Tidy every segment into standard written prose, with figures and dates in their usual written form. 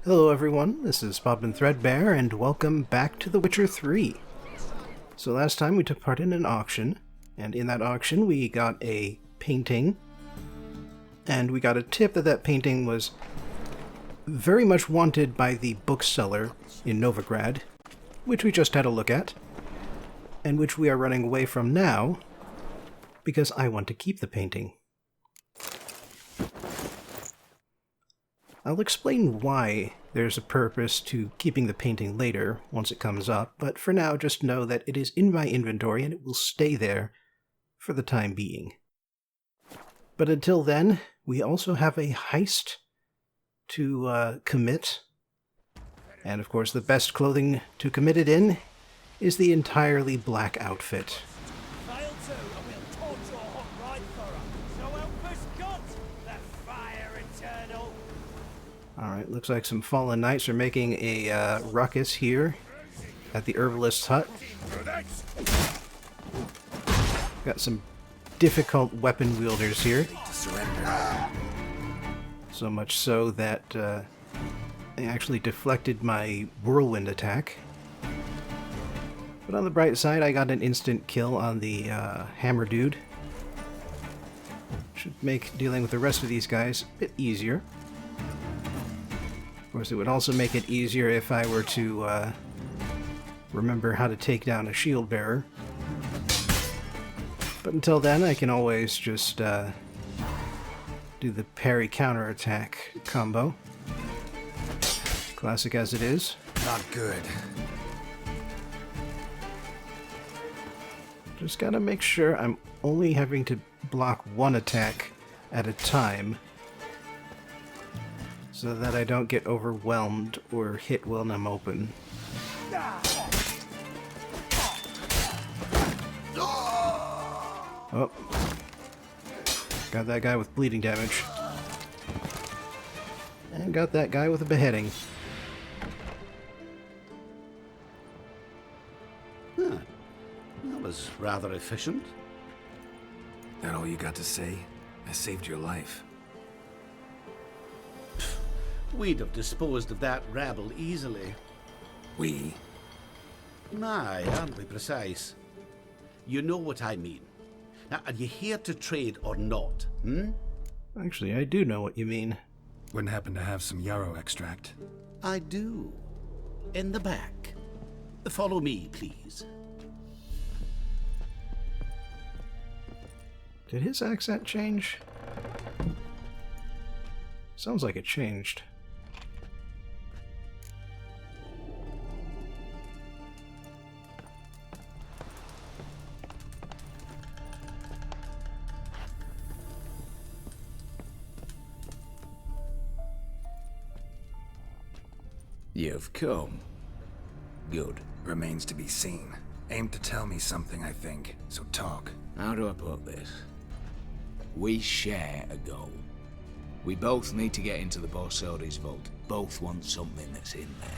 Hello everyone, this is Bobbin Threadbare, and welcome back to The Witcher 3. So last time we took part in an auction, and in that auction we got a painting, and we got a tip that that painting was very much wanted by the bookseller in Novigrad, which we just had a look at, and which we are running away from now, because I want to keep the painting. I'll explain why there's a purpose to keeping the painting later, once it comes up, but for now just know that it is in my inventory and it will stay there for the time being. But until then, we also have a heist to commit, and of course the best clothing to commit it in is the entirely black outfit. Alright, looks like some fallen knights are making a ruckus here at the herbalist's hut. Got some difficult weapon wielders here. So much so that they actually deflected my whirlwind attack. But on the bright side, I got an instant kill on the hammer dude. Should make dealing with the rest of these guys a bit easier. Of course, it would also make it easier if I were to remember how to take down a shield bearer. But until then, I can always just do the parry counterattack combo. Classic as it is. Not good. Just gotta make sure I'm only having to block one attack at a time, so that I don't get overwhelmed or hit when I'm open. Oh. Got that guy with bleeding damage. And got that guy with a beheading. Huh. That was rather efficient. That all you got to say? I saved your life. We'd have disposed of that rabble easily. We? Aye, aren't we precise? You know what I mean. Now, are you here to trade or not, Actually, I do know what you mean. Wouldn't happen to have some yarrow extract. I do. In the back. Follow me, please. Did his accent change? Sounds like it changed. You've come. Good. Remains to be seen. Aim to tell me something, I think. So talk. How do I put this? We share a goal. We both need to get into the Borsodi's vault. Both want something that's in there.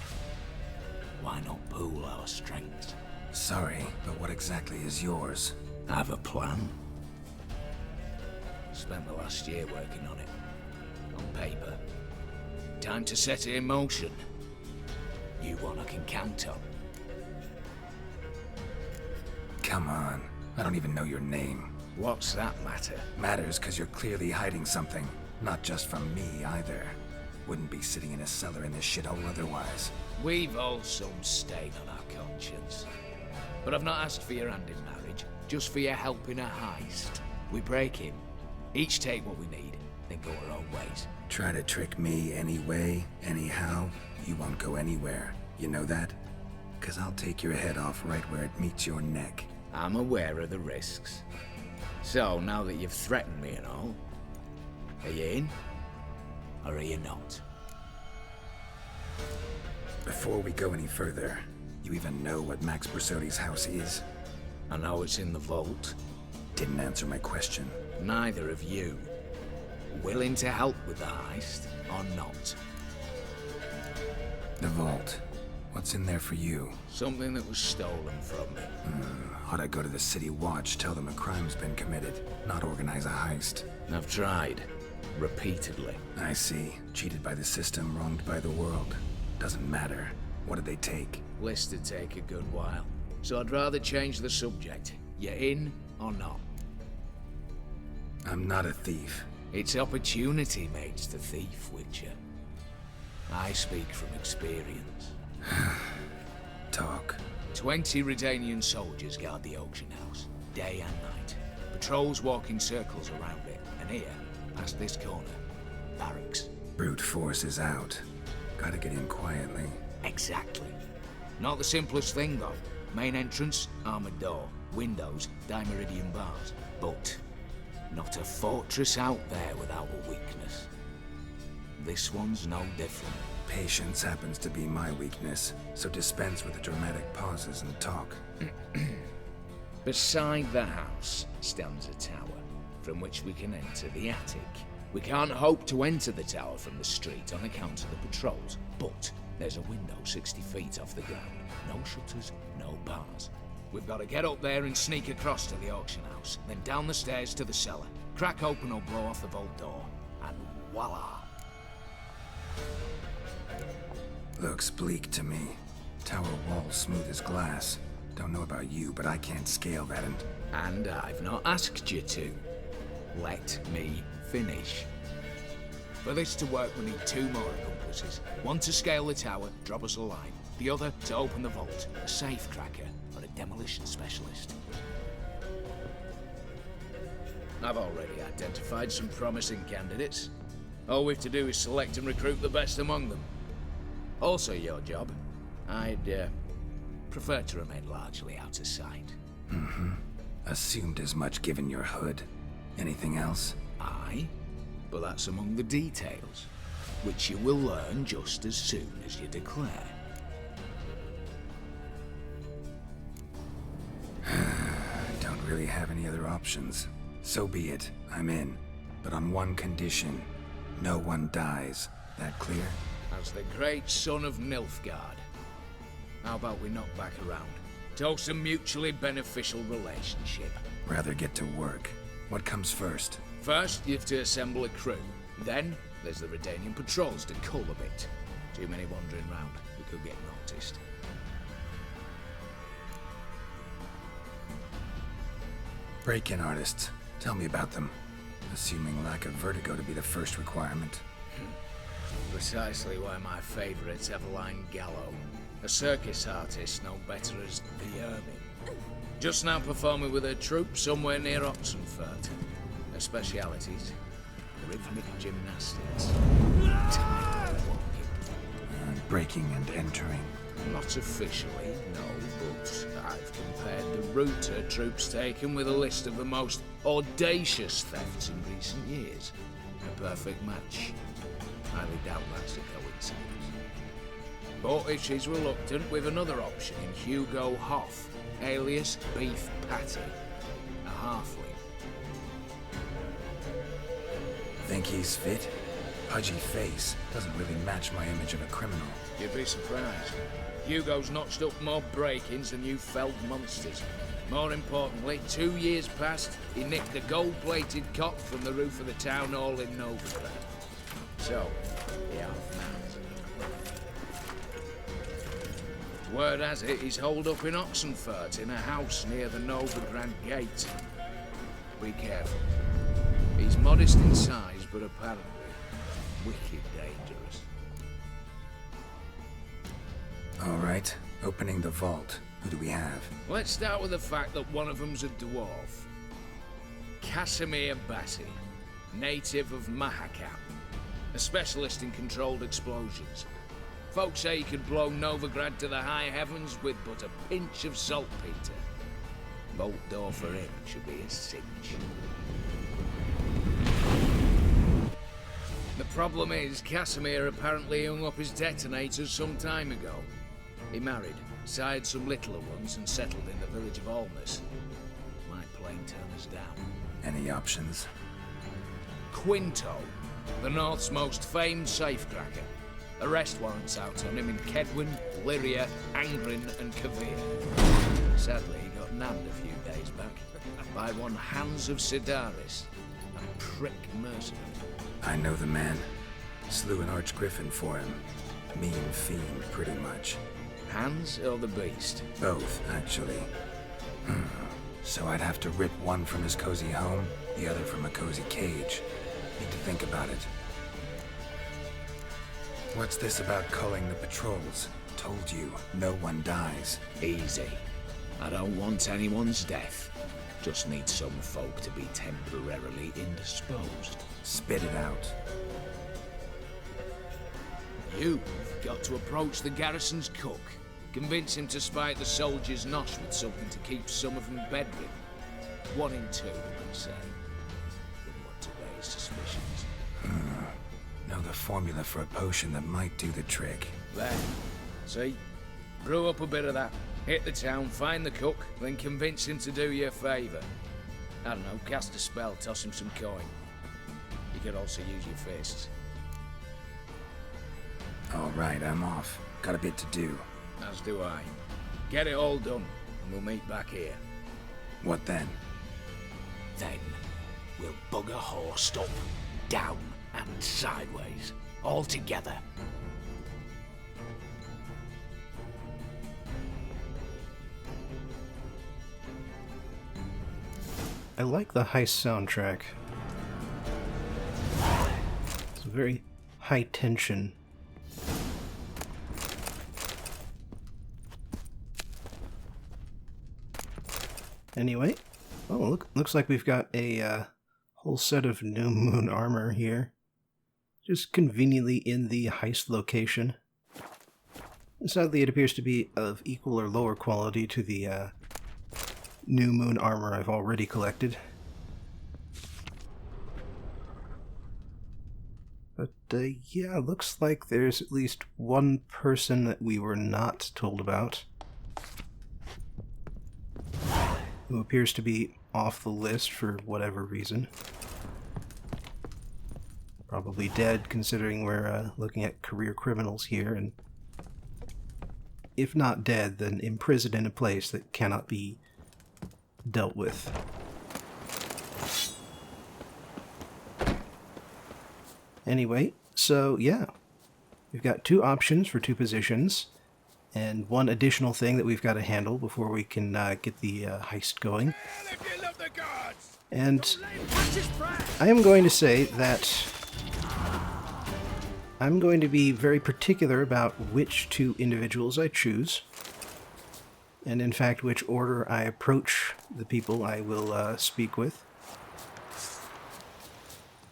Why not pool our strengths? Sorry, but what exactly is yours? I have a plan. Spent the last year working on it. On paper. Time to set it in motion. You one I can count on. Come on. I don't even know your name. What's that matter? Matters because you're clearly hiding something. Not just from me, either. Wouldn't be sitting in a cellar in this shithole otherwise. We've all some stain on our conscience. But I've not asked for your hand in marriage, just for your help in a heist. We break in, each take what we need, then go our own ways. Try to trick me anyway, anyhow, you won't go anywhere. You know that? 'Cause I'll take your head off right where it meets your neck. I'm aware of the risks. So, now that you've threatened me and all, are you in? Or are you not? Before we go any further, you even know what Max Borsodi's house is? I know it's in the vault. Didn't answer my question. Neither of you. Willing to help with the heist, or not? The vault. What's in there for you? Something that was stolen from me. Ought I go to the City Watch, tell them a crime's been committed, not organize a heist? I've tried. Repeatedly. I see. Cheated by the system, wronged by the world. Doesn't matter. What did they take? List'd take a good while. So I'd rather change the subject. You in or not? I'm not a thief. It's opportunity makes the thief, Witcher. I speak from experience. Talk. 20 Redanian soldiers guard the auction house, day and night. Patrols walk in circles around it, and here, past this corner, barracks. Brute force is out. Gotta get in quietly. Exactly. Not the simplest thing, though. Main entrance, armored door. Windows, dimeridian bars. But not a fortress out there without a weakness. This one's no different. Patience happens to be my weakness, so dispense with the dramatic pauses and talk. Beside the house stands a tower, from which we can enter the attic. We can't hope to enter the tower from the street on account of the patrols, but there's a window 60 feet off the ground. No shutters, no bars. We've got to get up there and sneak across to the auction house, then down the stairs to the cellar, crack open or blow off the vault door, and voila! Looks bleak to me. Tower wall smooth as glass. Don't know about you, but I can't scale that And I've not asked you to. Let me finish. For this to work, we need 2 more accomplices. One to scale the tower, drop us a line. The other to open the vault, a safe cracker or a demolition specialist. I've already identified some promising candidates. All we've to do is select and recruit the best among them. Also your job. I'd prefer to remain largely out of sight. Assumed as much given your hood. Anything else? Aye, but that's among the details, which you will learn just as soon as you declare. Don't really have any other options. So be it. I'm in. But on one condition. No one dies. That clear? As the great son of Nilfgaard. How about we knock back around? Toast a mutually beneficial relationship. Rather get to work. What comes first? First, you have to assemble a crew. Then, there's the Redanian patrols to cull a bit. Too many wandering round. We could get noticed. Break-in artists. Tell me about them. Assuming lack of vertigo to be the first requirement. Precisely why my favourite's Eveline Gallo. A circus artist no better as the Ermine. Just now performing with her troupe somewhere near Oxenfurt. Her specialities, rhythmic gymnastics, tight walking. Breaking and entering. Not officially, no, but I've compared the route her troope's taken with a list of the most audacious thefts in recent years. A perfect match. Highly doubt that's a coincidence. But if she's reluctant, we've another option in Hugo Hoff, alias Beef Patty, a halfling. Think he's fit? Pudgy face. Doesn't really match my image of a criminal. You'd be surprised. Hugo's notched up more break-ins than you felled monsters. More importantly, 2 years past, he nicked a gold-plated cot from the roof of the town hall in Novigrad. So, yeah, word has it he's holed up in Oxenfurt in a house near the Novigrad gate. Be careful. He's modest in size, but apparently wicked dangerous. All right. Opening the vault. Who do we have? Let's start with the fact that one of them's a dwarf. Casimir Bassi, native of Mahakam. A specialist in controlled explosions. Folks say he could blow Novigrad to the high heavens with but a pinch of saltpeter. Vault door for him should be a cinch. The problem is, Casimir apparently hung up his detonators some time ago. He married, sired some littler ones, and settled in the village of Alness. Might plain turn us down. Any options? Quinto, the North's most famed safecracker. Arrest warrants out on him in Kedwin, Lyria, Angrin, and Kavir. Sadly, he got nabbed a few days back by one Hans of Sidaris, a prick mercenary. I know the man. Slew an archgriffin for him. Mean fiend, pretty much. Hans or the beast? Both, actually. So I'd have to rip one from his cozy home, the other from a cozy cage. Need to think about it. What's this about culling the patrols? Told you, no one dies. Easy. I don't want anyone's death. Just need some folk to be temporarily indisposed. Spit it out. You've got to approach the garrison's cook. Convince him to spike the soldiers' nosh with something to keep some of them bedridden. 1 in 2, they say. Wouldn't want to raise suspicions. Know the formula for a potion that might do the trick. There. See? Brew up a bit of that. Hit the town, find the cook, then convince him to do you a favour. I don't know, cast a spell, toss him some coin. You could also use your fists. Alright, I'm off. Got a bit to do. As do I. Get it all done, and we'll meet back here. What then? Then, we'll bugger horse up, down and sideways, all together. I like the heist soundtrack. It's very high tension. Anyway, oh looks like we've got a whole set of new moon armor here. Just conveniently in the heist location. Sadly, it appears to be of equal or lower quality to the new moon armor I've already collected. But yeah, looks like there's at least one person that we were not told about, who appears to be off the list for whatever reason. Probably dead, considering we're looking at career criminals here, and if not dead, then imprisoned in a place that cannot be dealt with. Anyway, so yeah, we've got 2 options for 2 positions, and 1 additional thing that we've got to handle before we can get the heist going. And I am going to say that I'm going to be very particular about which 2 individuals I choose, and in fact which order I approach the people I will speak with.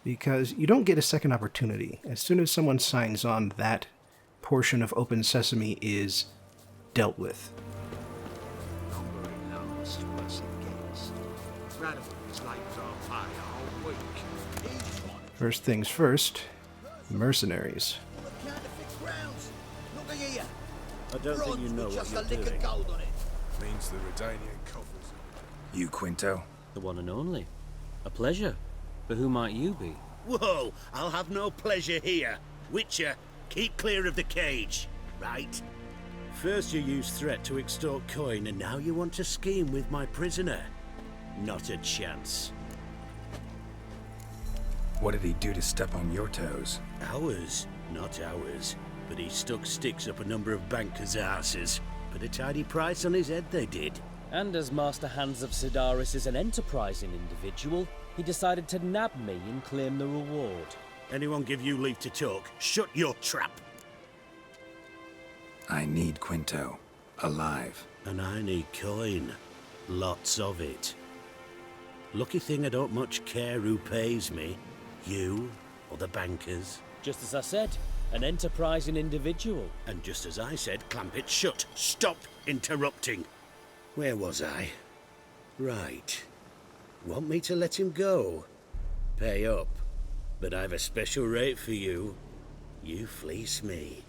Because you don't get a second opportunity. As soon as someone signs on, that portion of Open Sesame is dealt with. First things first, mercenaries. I don't think you know what you're doing. Means the Redanian coffers. You, Quinto? The one and only. A pleasure. But who might you be? Whoa, I'll have no pleasure here. Witcher, keep clear of the cage, right? First you used threat to extort coin, and now you want to scheme with my prisoner. Not a chance. What did he do to step on your toes? Ours, not ours. But he stuck sticks up a number of bankers' asses. Put a tidy price on his head, they did. And as Master Hans of Sidaris is an enterprising individual, he decided to nab me and claim the reward. Anyone give you leave to talk? Shut your trap! I need Quinto. Alive. And I need coin. Lots of it. Lucky thing I don't much care who pays me. You or the bankers. Just as I said, an enterprising individual. And just as I said, clamp it shut. Stop interrupting. Where was I? Right. Want me to let him go? Pay up. But I've a special rate for you. You fleece me.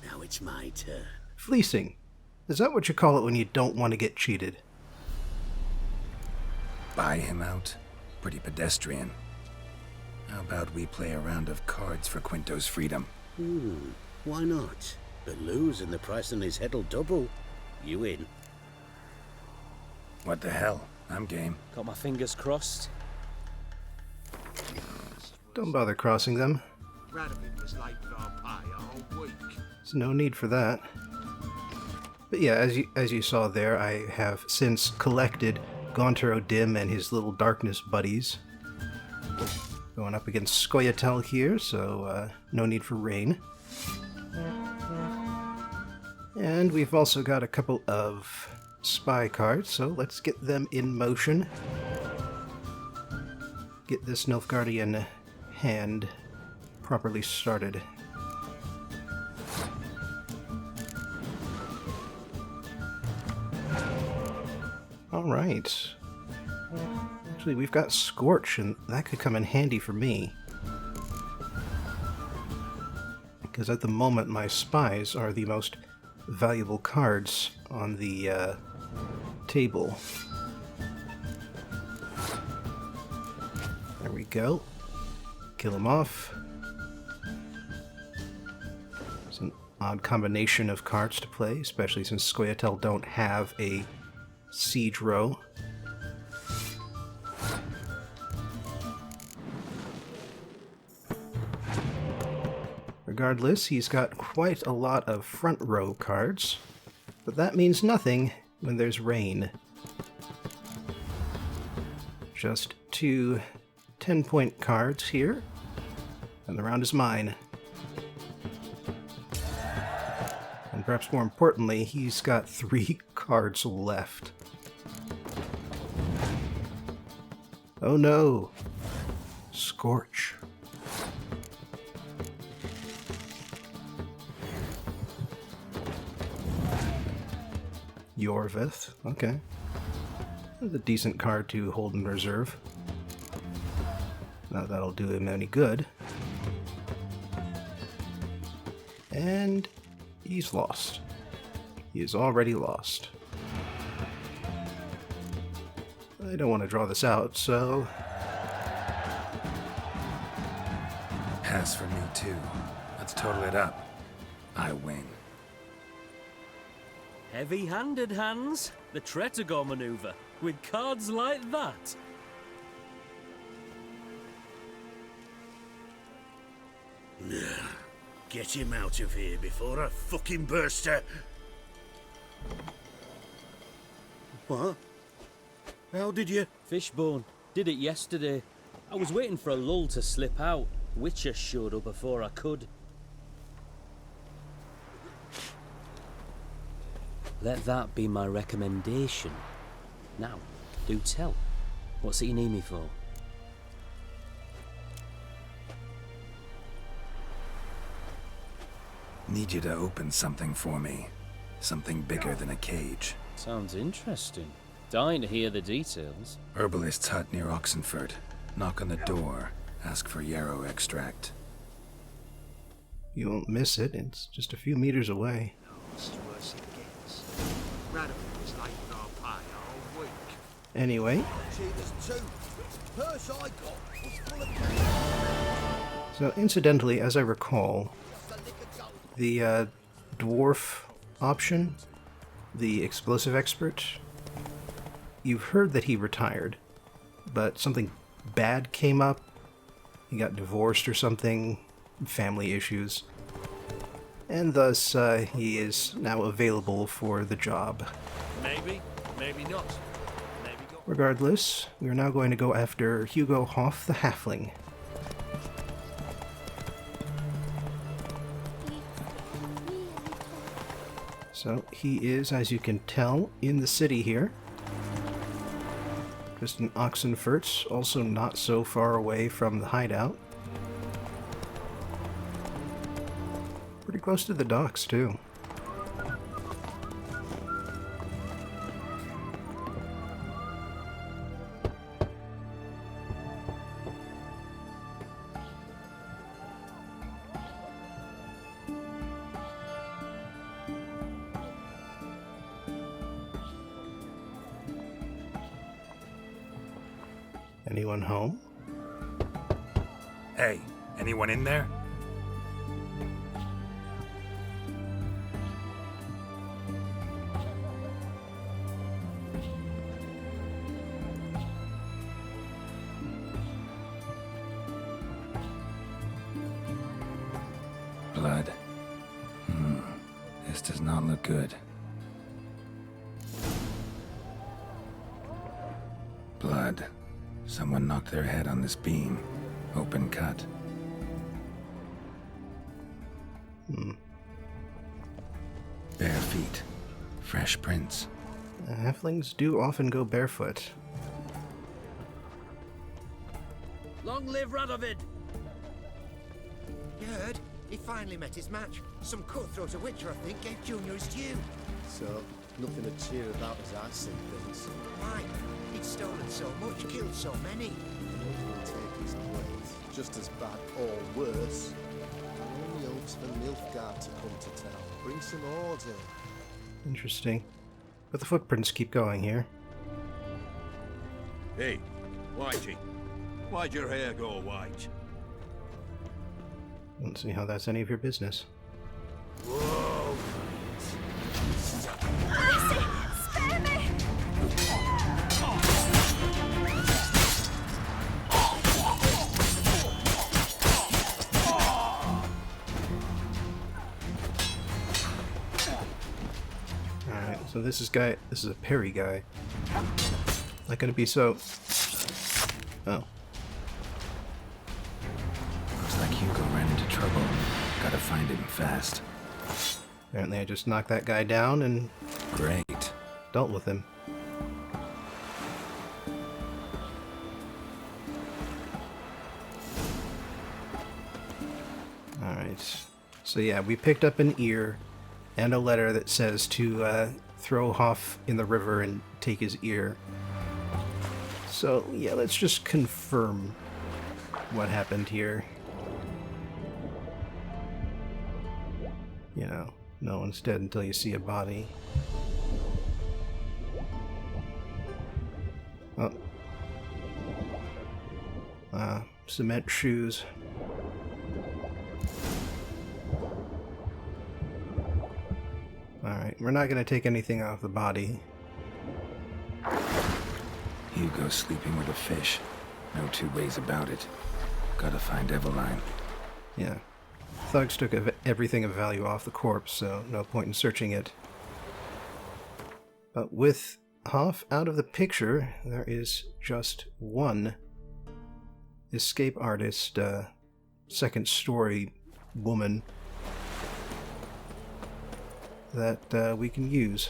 Now it's my turn. Fleecing. Is that what you call it when you don't want to get cheated? Buy him out? Pretty pedestrian. How about we play a round of cards for Quinto's freedom? Why not? But lose and the price on his head'll double. You in? What the hell? I'm game. Got my fingers crossed. Don't bother crossing them. Radovin was late with our pay a whole week. There's no need for that. But yeah, as you saw there, I have since collected Gauntero Dim and his little darkness buddies. Going up against Scoia'tael here, so no need for rain. And we've also got a couple of spy cards, so let's get them in motion. Get this Nilfgaardian hand properly started. Alright. Actually, we've got Scorch, and that could come in handy for me. Because at the moment, my spies are the most valuable cards on the table. There we go. Kill him off. It's an odd combination of cards to play, especially since Scoia'tael don't have a siege row. Regardless, he's got quite a lot of front row cards, but that means nothing when there's rain. Just 2 10-point cards here, and the round is mine. And perhaps more importantly, he's got 3 cards left. Oh no! Scorch. Yorvith, okay. That's a decent card to hold in reserve. Not that'll do him any good. And he's lost. He is already lost. I don't want to draw this out, so... Pass for me too. Let's total it up. I win. Heavy-handed, Hans. The Tretogor maneuver. With cards like that. Get him out of here before I fucking burst her. What? How did you? Fishbone. Did it yesterday. I was waiting for a lull to slip out. Witcher showed up before I could. Let that be my recommendation. Now, do tell. What's it you need me for? Need you to open something for me. Something bigger than a cage. Sounds interesting. Dying to hear the details. Herbalist's hut near Oxenfurt. Knock on the door. Ask for yarrow extract. You won't miss it, it's just a few meters away. Worse it gets. Radovin was late with our pay a whole week. Anyway, Purse I got was full of so incidentally, as I recall, the dwarf option, the explosive expert, you've heard that he retired, but something bad came up. He got divorced or something, family issues, and thus he is now available for the job. Maybe, maybe not. Maybe got... Regardless, we are now going to go after Hugo Hoff the Halfling. So he is, as you can tell, in the city here. Just in Oxenfurt, also not so far away from the hideout. Pretty close to the docks, too. Anyone home? Hey, anyone in there? This does not look good. Blood. Someone knocked their head on this beam. Open cut. Bare feet. Fresh prints. Halflings do often go barefoot. Long live Radovid! You heard? He finally met his match. Some cutthroat a Witcher, I think, gave Junior his due. So, nothing to cheer about as I see things. Why? He'd stolen so much, killed so many. Nothing will take his place. Just as bad or worse. Only hopes for Nilfgaard to come to town. Bring some order. Interesting. But the footprints keep going here. Hey, Whitey. Why'd your hair go white? Don't see how that's any of your business. Whoa! Lucy, spare me! Alright, so this is a parry guy. Not gonna be so... Oh. Looks like Hugo ran into trouble. Gotta find him fast. Apparently I just knocked that guy down and Great. dealt with him. Alright. So yeah, we picked up an ear and a letter that says to throw Hoff in the river and take his ear. So yeah, let's just confirm what happened here. You know, no one's dead until you see a body. Oh. Cement shoes. Alright, we're not going to take anything off the body. Hugo's sleeping with a fish. No two ways about it. Gotta find Eveline. Yeah. Thugs took everything of value off the corpse, so no point in searching it. But with Hoff out of the picture, there is just one escape artist, second story woman that we can use.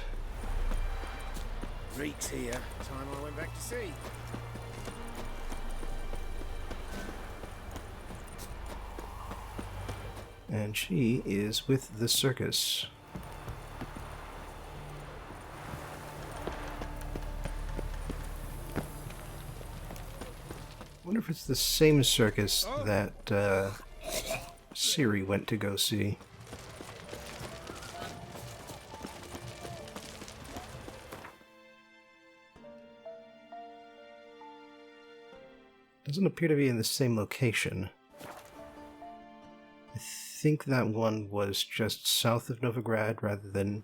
Reek's here. Time I went back to sea. And she is with the circus. I wonder if it's the same circus that Ciri went to go see. Doesn't appear to be in the same location. I think that one was just south of Novigrad rather than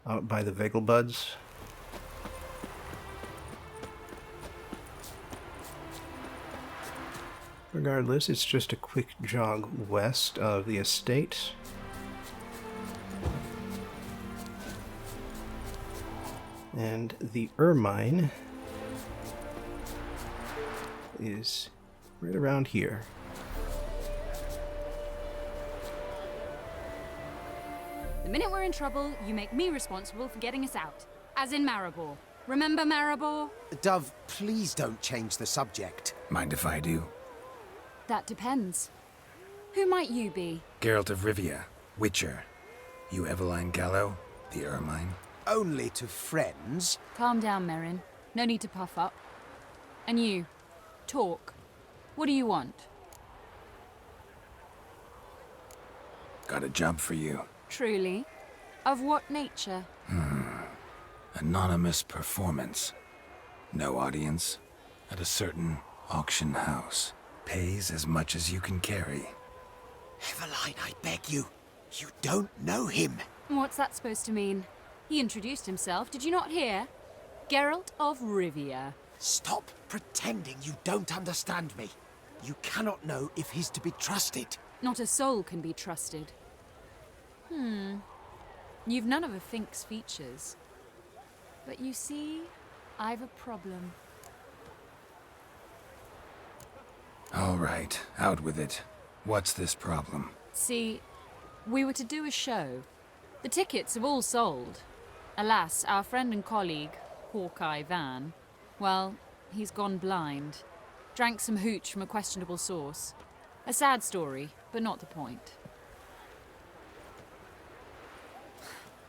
out by the Vegelbuds. Regardless, it's just a quick jog west of the estate. And the Ermine is right around here. The minute we're in trouble, you make me responsible for getting us out. As in Maribor. Remember Maribor? Dove, please don't change the subject. Mind if I do? That depends. Who might you be? Geralt of Rivia, Witcher. You Eveline Gallo, the Ermine. Only to friends. Calm down, Merrin. No need to puff up. And you, talk. What do you want? Got a job for you. Truly? Of what nature? Anonymous performance. No audience. At a certain auction house. Pays as much as you can carry. Eveline, I beg you. You don't know him. What's that supposed to mean? He introduced himself, did you not hear? Geralt of Rivia. Stop pretending you don't understand me. You cannot know if he's to be trusted. Not a soul can be trusted. You've none of a Fink's features. But you see, I've a problem. All right, out with it. What's this problem? See, we were to do a show. The tickets have all sold. Alas, our friend and colleague, Hawkeye Van, well, he's gone blind. Drank some hooch from a questionable source. A sad story, but not the point.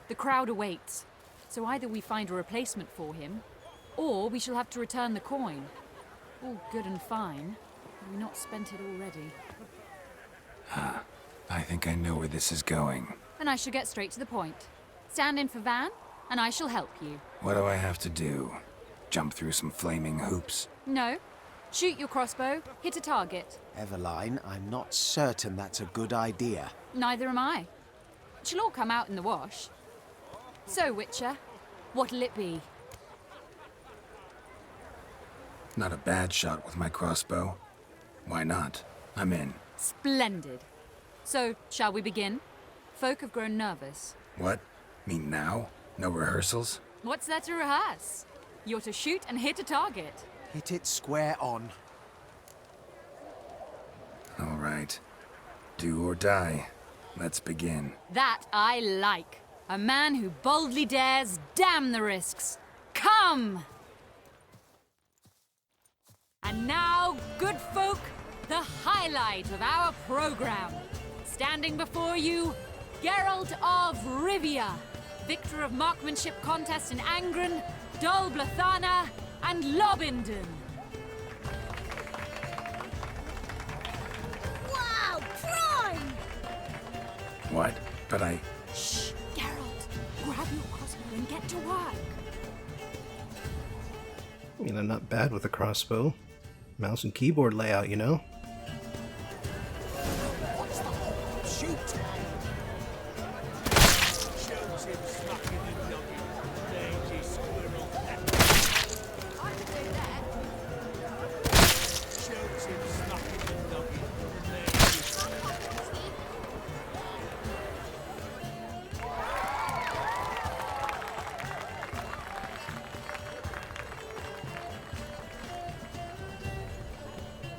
The crowd awaits, so either we find a replacement for him, or we shall have to return the coin. All good and fine. Have we not spent it already? I think I know where this is going. And I shall get straight to the point. Stand in for Van, and I shall help you. What do I have to do? Jump through some flaming hoops? No. Shoot your crossbow, hit a target. Eveline, I'm not certain that's a good idea. Neither am I. It shall all come out in the wash. So, Witcher, what'll it be? Not a bad shot with my crossbow. Why not? I'm in. Splendid. So, shall we begin? Folk have grown nervous. What? Mean now? No rehearsals? What's there to rehearse? You're to shoot and hit a target. Hit it square on. All right. Do or die. Let's begin. That I like. A man who boldly dares, damn the risks. Come! And now, good folk, the highlight of our program. Standing before you, Geralt of Rivia, victor of marksmanship contests in Angren, Dol Blathana, and Lobindon. Wow, prime! What? But I... Shh, Geralt, grab your crossbow and get to work. You know, not bad with a crossbow. Mouse and keyboard layout, you know? What's the hope? Shoot!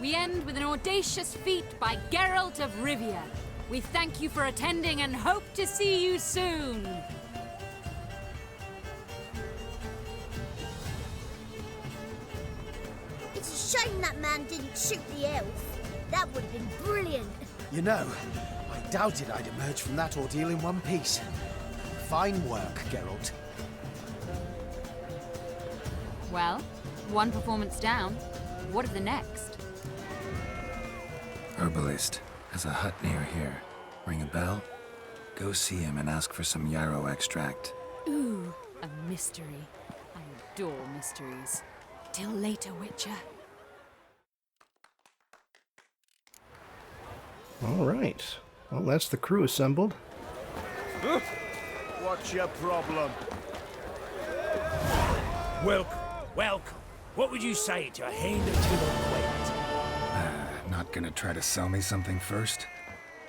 We end with an audacious feat by Geralt of Rivia. We thank you for attending and hope to see you soon. It's a shame that man didn't shoot the elf. That would have been brilliant. You know, I doubted I'd emerge from that ordeal in one piece. Fine work, Geralt. Well, one performance down. What of the next? Herbalist has a hut near here. Ring a bell? Go see him and ask for some yarrow extract. Ooh, a mystery. I adore mysteries. Till later, Witcher. All right. Well, that's the crew assembled. What's your problem? Welcome, welcome. What would you say to a hand or two of wet? Not gonna try to sell me something first?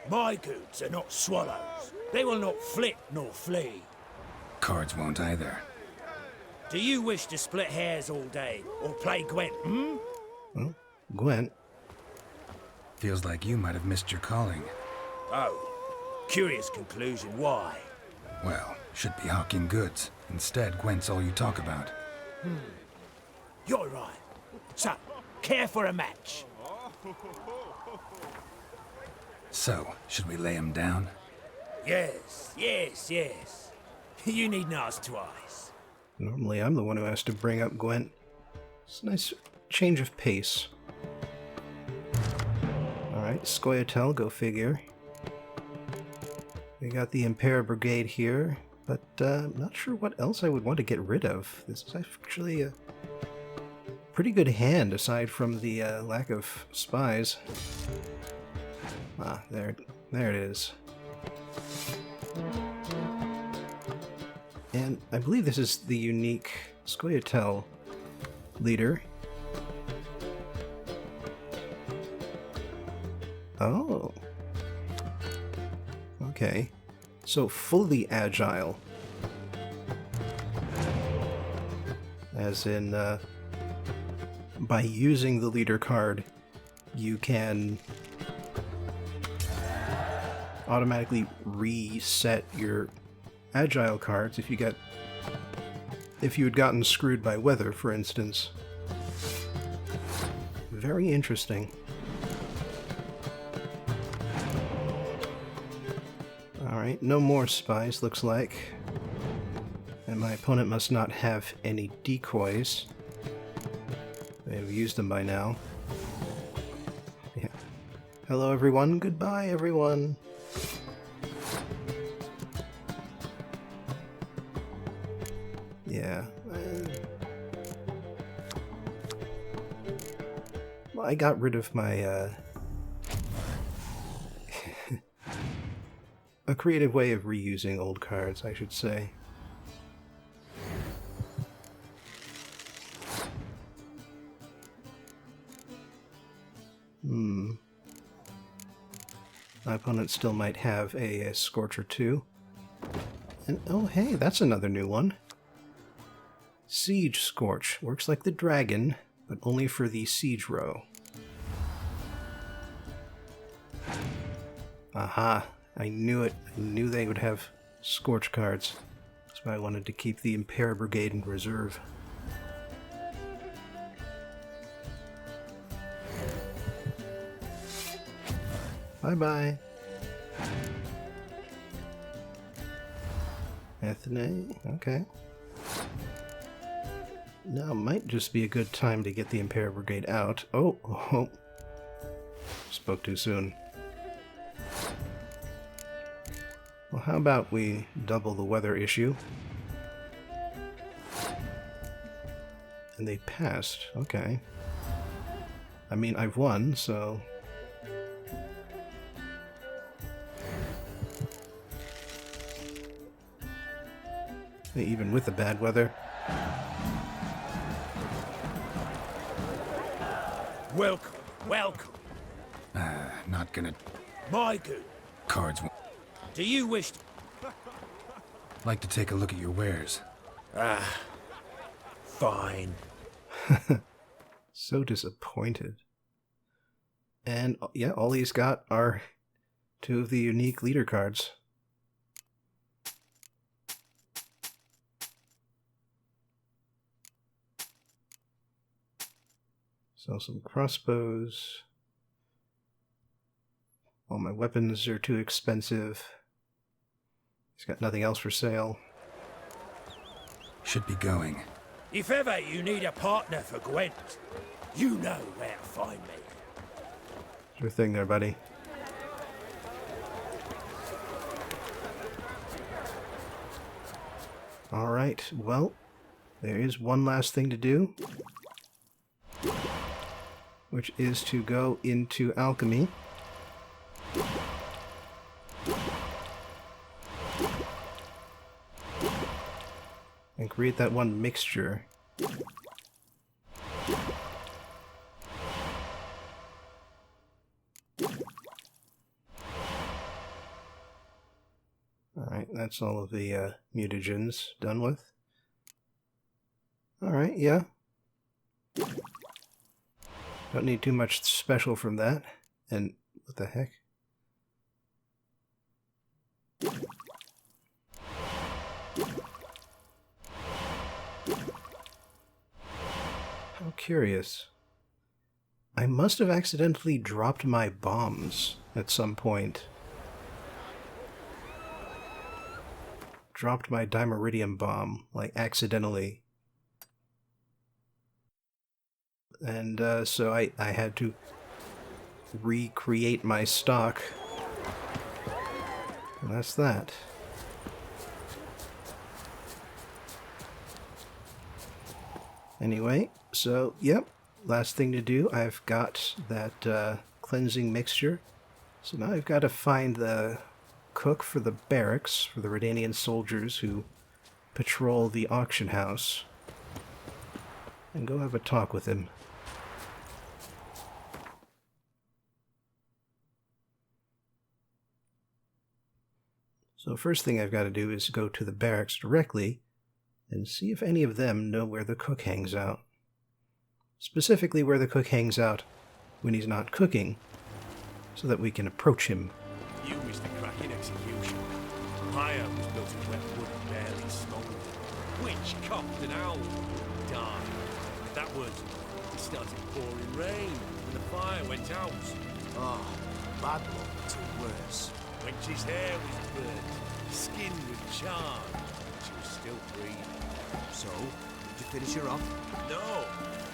My goods are not swallows. They will not flit nor flee. Cards won't either. Do you wish to split hairs all day or play Gwent, hmm? Well, Gwent. Feels like you might have missed your calling. Oh, curious conclusion. Why? Well, should be hawking goods. Instead, Gwent's all you talk about. You're right. So, care for a match? So, should we lay him down? Yes, yes, yes. You needn't ask twice. Normally I'm the one who has to bring up Gwent. It's a nice change of pace. Alright, Scoia'tael, go figure. We got the Impair Brigade here, but I'm not sure what else I would want to get rid of. This is actually a pretty good hand, aside from the lack of spies. Ah, there it is. And I believe this is the unique Scoia'tael leader. Oh. Okay. So fully agile. As in, by using the leader card, you can automatically reset your agile cards if you had gotten screwed by weather, for instance. Very interesting. Alright, no more spies, looks like. And my opponent must not have any decoys. They've used them by now. Yeah. Hello everyone, goodbye everyone. Yeah. Well, I got rid of my, a creative way of reusing old cards, I should say. My opponent still might have a Scorch or two. And oh hey, that's another new one. Siege Scorch. Works like the dragon, but only for the siege row. Aha! I knew it. I knew they would have Scorch cards. That's why I wanted to keep the Impair Brigade in reserve. Bye-bye. Athene, okay. Now might just be a good time to get the Impair Brigade out. Oh. Spoke too soon. Well, how about we double the weather issue? And they passed, okay. I mean, I've won, so... Even with the bad weather. Welcome. Not gonna... My good. Cards... Do you wish to... Like to take a look at your wares. Fine. So disappointed. And yeah, all he's got are two of the unique leader cards. So some crossbows. All my weapons are too expensive. He's got nothing else for sale. Should be going. If ever you need a partner for Gwent, you know where to find me. Sure thing there, buddy. Alright, well, there is one last thing to do, which is to go into alchemy. And create that one mixture. Alright, that's all of the mutagens done with. Alright, yeah. Don't need too much special from that. And what the heck? How curious. I must have accidentally dropped my bombs at some point. Dropped my dimeridium bomb, like, accidentally. And so I had to recreate my stock. And that's that. Anyway, so, yep, last thing to do, I've got that cleansing mixture. So now I've got to find the cook for the barracks, for the Redanian soldiers who patrol the auction house, and go have a talk with him. So first thing I've got to do is go to the barracks directly and see if any of them know where the cook hangs out. Specifically where the cook hangs out when he's not cooking, so that we can approach him. You was the cracking execution. Pyre was built of wet wood and barely smoldered. Witch coughed and howled. Died. That was, it started pouring rain and the fire went out. Oh, bad luck to worse. Wench's hair was burnt, skin was charred. She was still breathing. So, did you finish her off? No,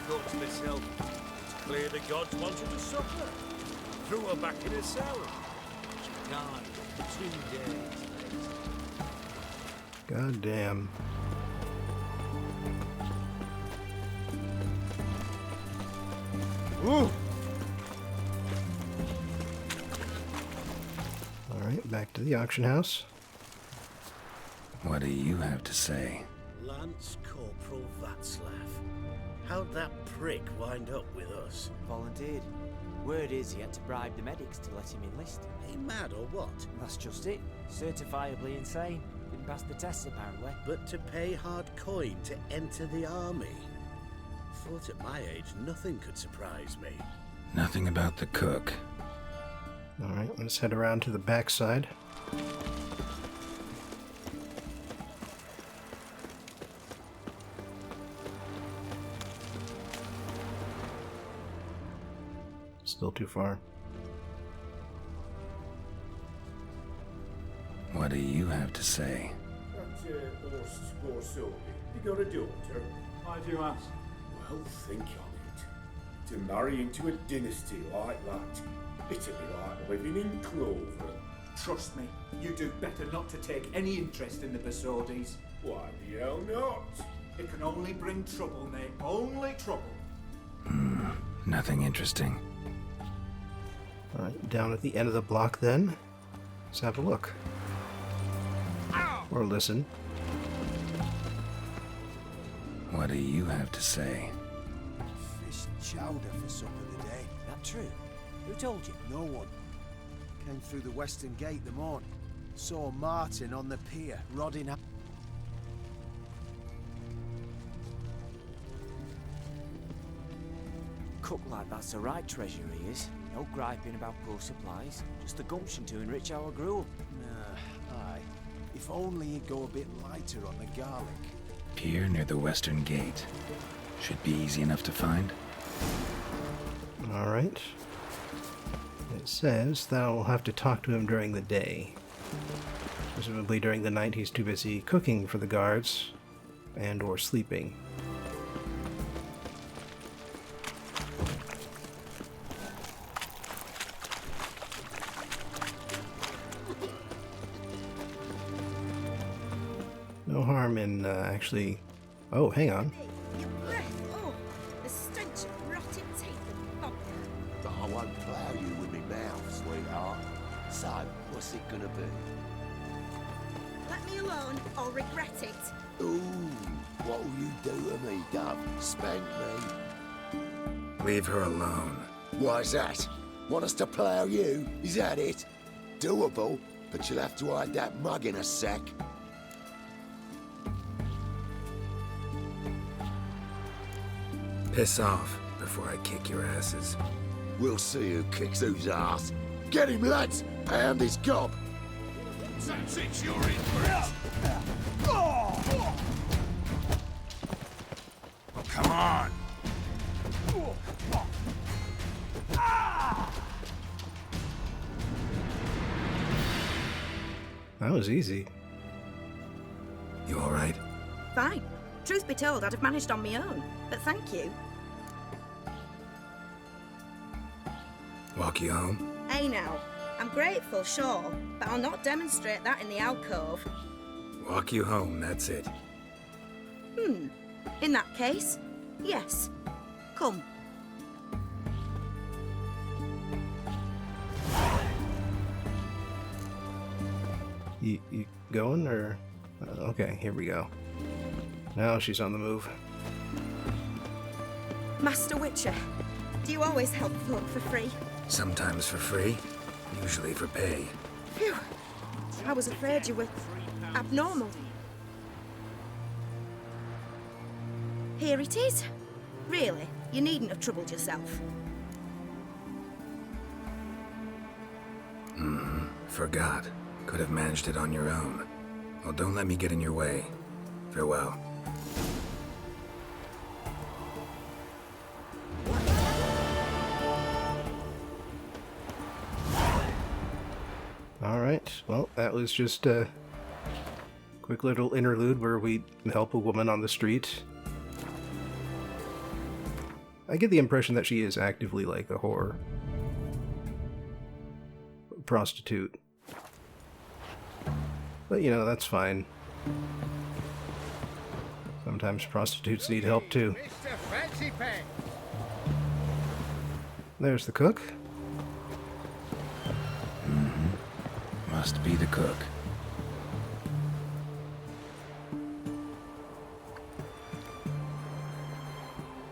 thought to myself, it's clear the gods wanted to suffer. Threw her back in her cell. She died 2 days later. God damn. Ooh. Alright, back to the auction house. What do you have to say? Lance Corporal Václav. How'd that prick wind up with us? Volunteered. Word is he had to bribe the medics to let him enlist. He mad or what? That's just it. Certifiably insane. Didn't pass the tests apparently. But to pay hard coin to enter the army? Thought at my age nothing could surprise me. Nothing about the cook. Alright, let's head around to the backside. Still too far. What do you have to say? You got a daughter? Why do you ask? Well, think on it. To marry into a dynasty like that, it'd be like living in clover. Trust me, you do better not to take any interest in the Basodis. Why the hell not? It can only bring trouble, mate. Only trouble. Nothing interesting. Alright, down at the end of the block then. Let's have a look. Or listen. What do you have to say? Fish chowder for supper today. That true? Who told you? No one. Came through the western gate the morning. Saw Martin on the pier, rodding up. Cook like that's the right treasure he is. No griping about poor supplies. Just the gumption to enrich our gruel. Nah, aye. If only he'd go a bit lighter on the garlic. Pier near the western gate. Should be easy enough to find. Alright. It says that I'll have to talk to him during the day. Presumably during the night he's too busy cooking for the guards and or sleeping. No harm in actually... Oh, hang on. Your breath, oh, the stench of rotting teeth and vodka. But I won't plough you with me mouth, sweetheart. So, what's it gonna be? Let me alone, or regret it. Ooh, what will you do to me, Dove? Spank me? Leave her alone. Why's that? Want us to plough you? Is that it? Doable, but you'll have to hide that mug in a sec. Piss off before I kick your asses. We'll see who kicks whose ass. Get him, lads! Pound his gob! That's it, you're in for it! Come on! That was easy. You alright? Fine. Truth be told, I'd have managed on my own, but thank you. Walk you home? Hey now, I'm grateful, sure, but I'll not demonstrate that in the alcove. Walk you home, that's it. In that case, yes. Come. You going, or... okay, here we go. Now she's on the move. Master Witcher, do you always help folk for free? Sometimes for free, usually for pay. Phew. I was afraid you were abnormal. Here it is. Really, you needn't have troubled yourself. Forgot. Could have managed it on your own. Well, don't let me get in your way. Farewell. Alright, well, that was just a quick little interlude where we help a woman on the street. I get the impression that she is actively like a whore. Prostitute. But, you know, that's fine. Sometimes prostitutes need help too. Mr. Fancy Pants. There's the cook. Must be the cook.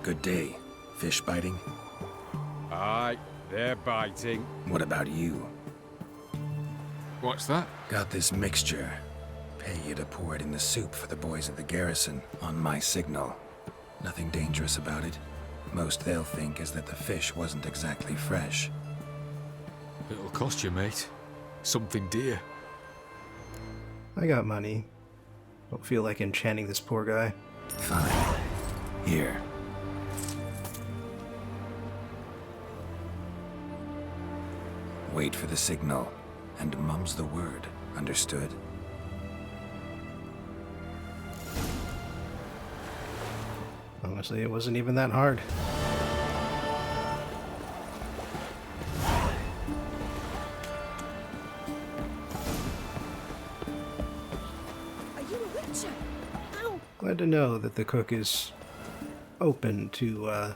Good day. Fish biting? Aye, they're biting. What about you? What's that? Got this mixture. Pay you to pour it in the soup for the boys at the garrison, on my signal. Nothing dangerous about it. Most they'll think is that the fish wasn't exactly fresh. It'll cost you, mate. Something dear. I got money. Don't feel like enchanting this poor guy. Fine. Here. Wait for the signal, and mum's the word. Understood? Honestly, it wasn't even that hard. Are you a witcher? Ow! Glad to know that the cook is open to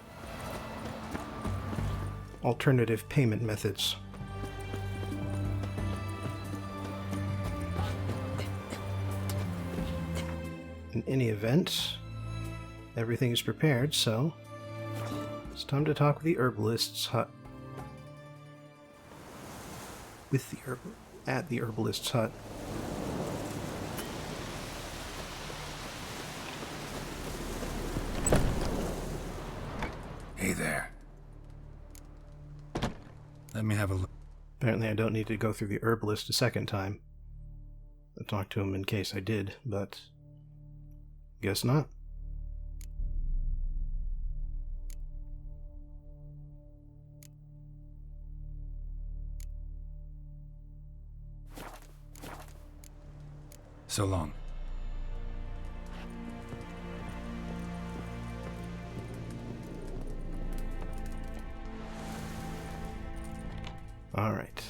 alternative payment methods. In any event, everything is prepared, so it's time to talk with the herbalist's hut. At the herbalist's hut. Hey there. Let me have a look. Apparently I don't need to go through the herbalist a second time. I talked to him in case I did, but guess not. So long. Alright,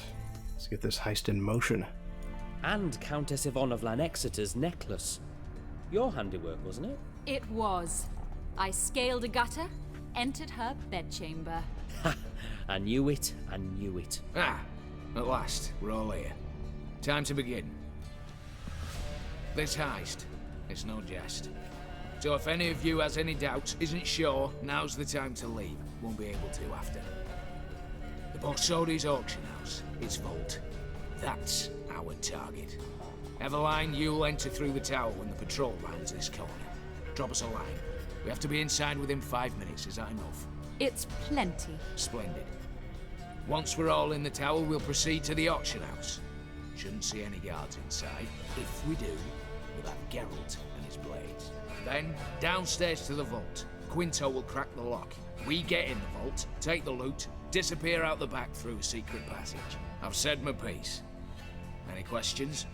let's get this heist in motion. And Countess Yvonne of Lanexeter's necklace. Your handiwork, wasn't it? It was. I scaled a gutter, entered her bedchamber. Ha! I knew it, I knew it. Ah, at last, we're all here. Time to begin. This heist, it's no jest. So if any of you has any doubts, isn't sure, now's the time to leave. Won't be able to after. The Borsodi's auction house, its vault. That's our target. Eveline, you'll enter through the tower when the patrol rounds this corner. Drop us a line. We have to be inside within 5 minutes, is that enough? It's plenty. Splendid. Once we're all in the tower, we'll proceed to the auction house. Shouldn't see any guards inside. If we do, we'll have Geralt and his blades. Then, downstairs to the vault. Quinto will crack the lock. We get in the vault, take the loot, disappear out the back through a secret passage. I've said my piece. Any questions?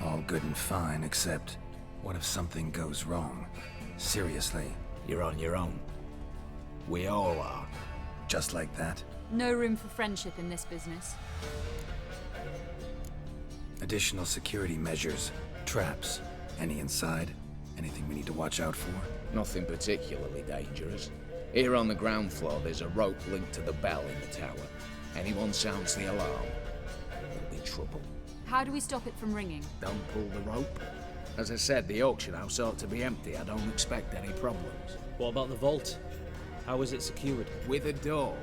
All good and fine, except what if something goes wrong? Seriously. You're on your own. We all are. Just like that? No room for friendship in this business. Additional security measures. Traps. Any inside? Anything we need to watch out for? Nothing particularly dangerous. Here on the ground floor, there's a rope linked to the bell in the tower. Anyone sounds the alarm, there'll be trouble. How do we stop it from ringing? Don't pull the rope. As I said, the auction house ought to be empty. I don't expect any problems. What about the vault? How is it secured? With a door.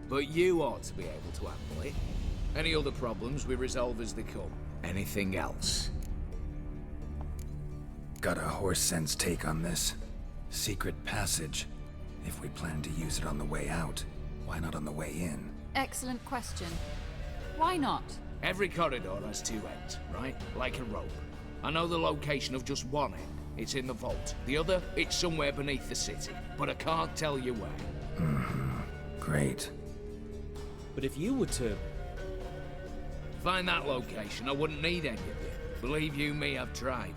But you ought to be able to handle it. Any other problems we resolve as they come. Anything else? Got a horse sense take on this. Secret passage. If we plan to use it on the way out, why not on the way in? Excellent question. Why not? Every corridor has two ends, right? Like a rope. I know the location of just one end. It's in the vault. The other, it's somewhere beneath the city. But I can't tell you where. Great. But if you were to... find that location, I wouldn't need any of it. Believe you me, I've tried.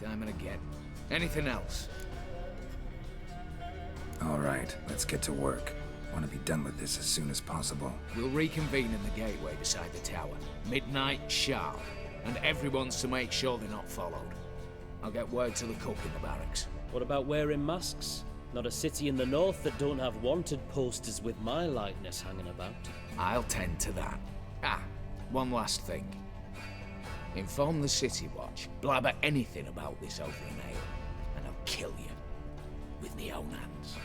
Time and again. Anything else? All right, let's get to work. Want to be done with this as soon as possible. We'll reconvene in the gateway beside the tower. Midnight sharp. And everyone's to make sure they're not followed. I'll get word to the cook in the barracks. What about wearing masks? Not a city in the north that don't have wanted posters with my likeness hanging about. I'll tend to that. Ah, one last thing. Inform the City Watch. Blabber anything about this over an ale, and I'll kill you. With me own hands.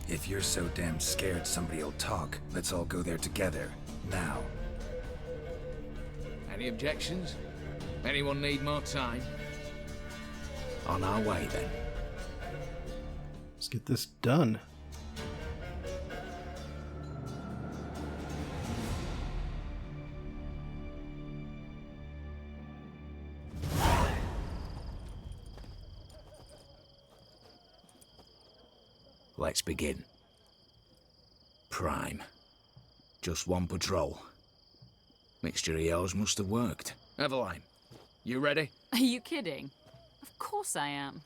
If you're so damn scared somebody'll talk, let's all go there together. Now. Any objections? Anyone need more time? On our way, then. Let's get this done. Let's begin. Prime. Just one patrol. Mixture of yours must have worked. Eveline, you ready? Are you kidding? Of course I am.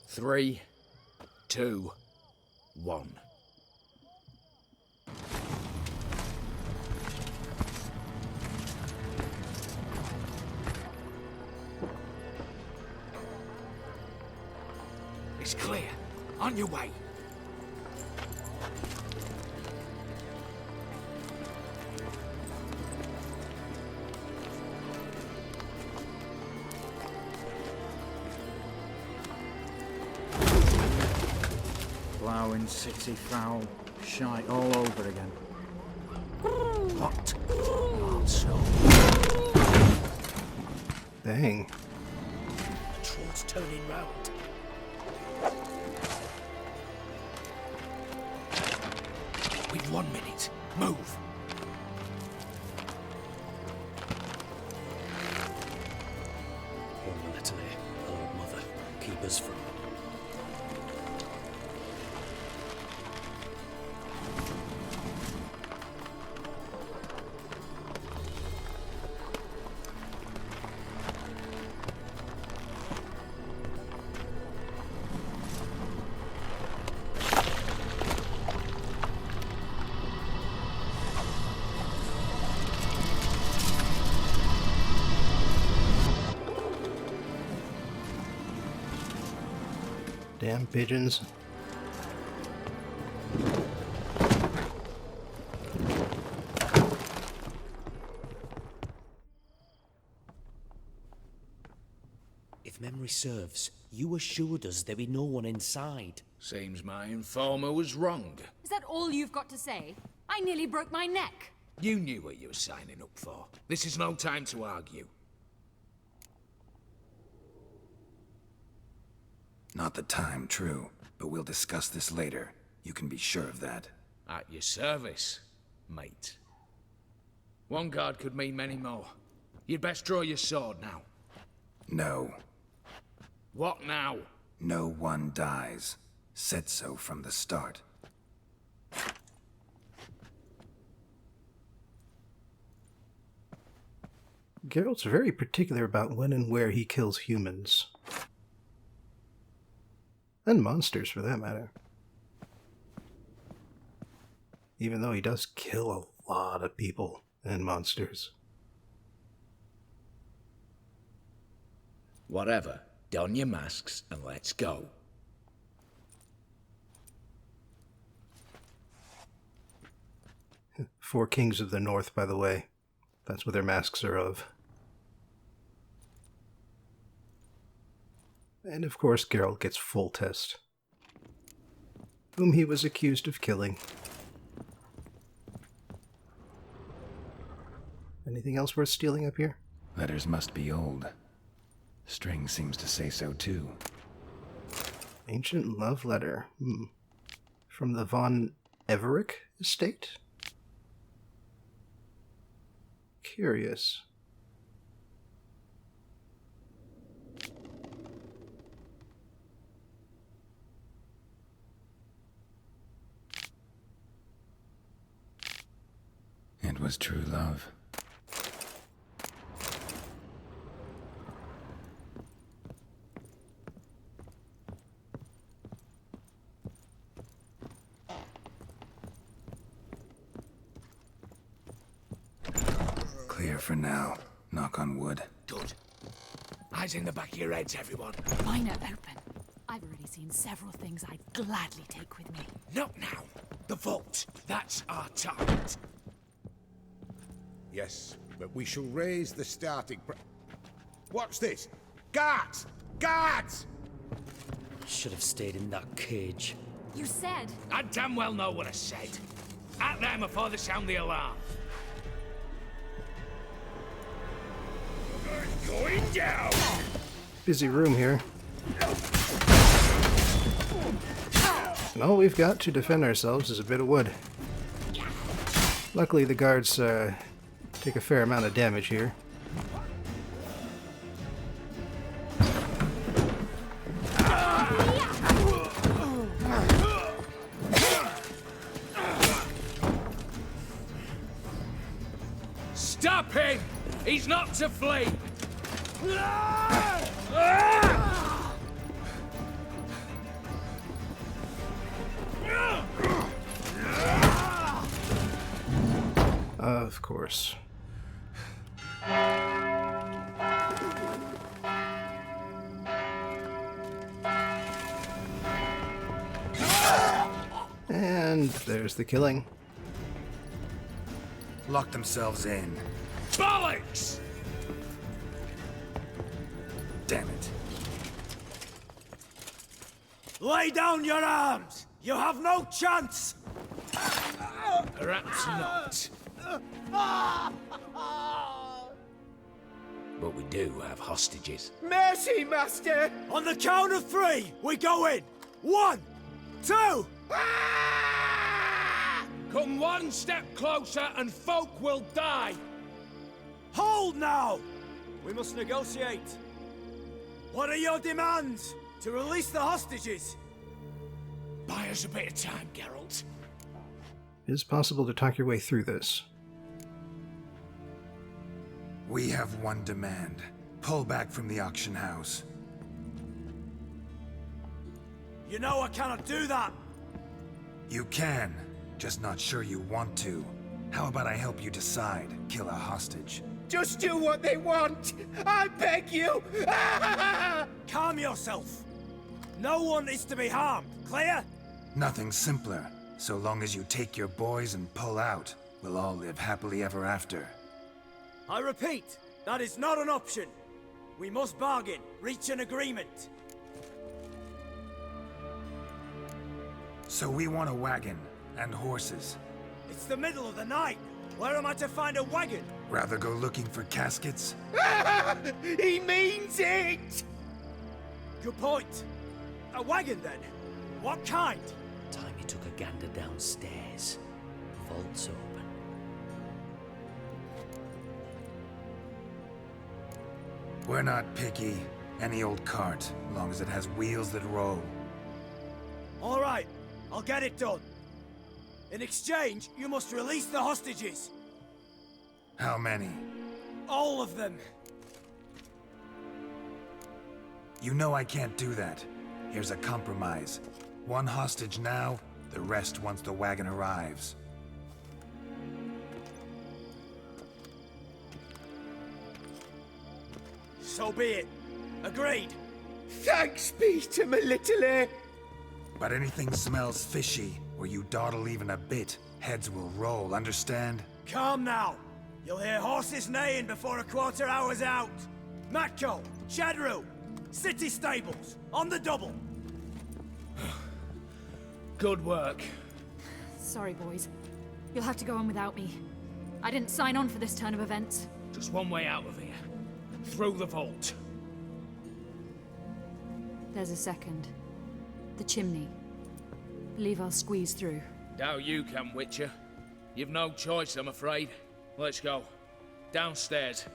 Three, two, one. It's clear. On your way. Ploughing city foul. Shite all over again. What? Also. Dang. Patrol's turning round. We've 1 minute. Move. One letter, Lord Mother. Keep us from. Damn pigeons. If memory serves, you assured us there be no one inside. Seems my informer was wrong. Is that all you've got to say? I nearly broke my neck. You knew what you were signing up for. This is no time to argue. Not the time, true. But we'll discuss this later. You can be sure of that. At your service, mate. One guard could mean many more. You'd best draw your sword now. No. What now? No one dies. Said so from the start. Geralt's very particular about when and where he kills humans. And monsters, for that matter. Even though he does kill a lot of people and monsters. Whatever. Don your masks and let's go. 4 kings of the north, by the way. That's what their masks are of. And of course, Geralt gets Foltest, whom he was accused of killing. Anything else worth stealing up here? Letters must be old. String seems to say so too. Ancient love letter. From the Von Everick estate? Curious. It was true love. Clear for now. Knock on wood. Good. Eyes in the back of your heads, everyone. Mine are open. I've already seen several things I'd gladly take with me. Not now. The vault. That's our target. Yes, but we shall raise the starting What's this? Guards! Guards! Should have stayed in that cage. You said... I damn well know what I said. At them before they sound the alarm. I'm going down! Busy room here. And all we've got to defend ourselves is a bit of wood. Luckily the guards take a fair amount of damage here. Stop him! He's not to flee! Of course. And there's the killing. Lock themselves in. Bollocks! Damn it. Lay down your arms! You have no chance! Perhaps not. But we do have hostages. Mercy, Master! On the count of 3, we go in! 1, 2... Come one step closer and folk will die! Hold now! We must negotiate. What are your demands? To release the hostages? Buy us a bit of time, Geralt. It is possible to talk your way through this. We have one demand. Pull back from the auction house. You know I cannot do that! You can, just not sure you want to. How about I help you decide? Kill a hostage. Just do what they want! I beg you! Calm yourself! No one is to be harmed, clear? Nothing simpler. So long as you take your boys and pull out, we'll all live happily ever after. I repeat, that is not an option. We must bargain, reach an agreement. So we want a wagon and horses. It's the middle of the night. Where am I to find a wagon? Rather go looking for caskets? He means it! Good point. A wagon, then? What kind? Time he took a gander downstairs. Vault's open. We're not picky. Any old cart, long as it has wheels that roll. All right, I'll get it done. In exchange, you must release the hostages. How many? All of them. You know I can't do that. Here's a compromise. 1 hostage now, the rest once the wagon arrives. So be it. Agreed. Thanks be to my little But anything smells fishy, or you dawdle even a bit, Heads will roll, understand? Calm now. You'll hear horses neighing before a quarter hour's out. Matco, Shadru, city stables, on the double. Good work. Sorry, boys. You'll have to go on without me. I didn't sign on for this turn of events. Just one way out of here. Through the vault. There's a second. The chimney. Believe I'll squeeze through. Doubt you can, Witcher. You've no choice, I'm afraid. Let's go. Downstairs.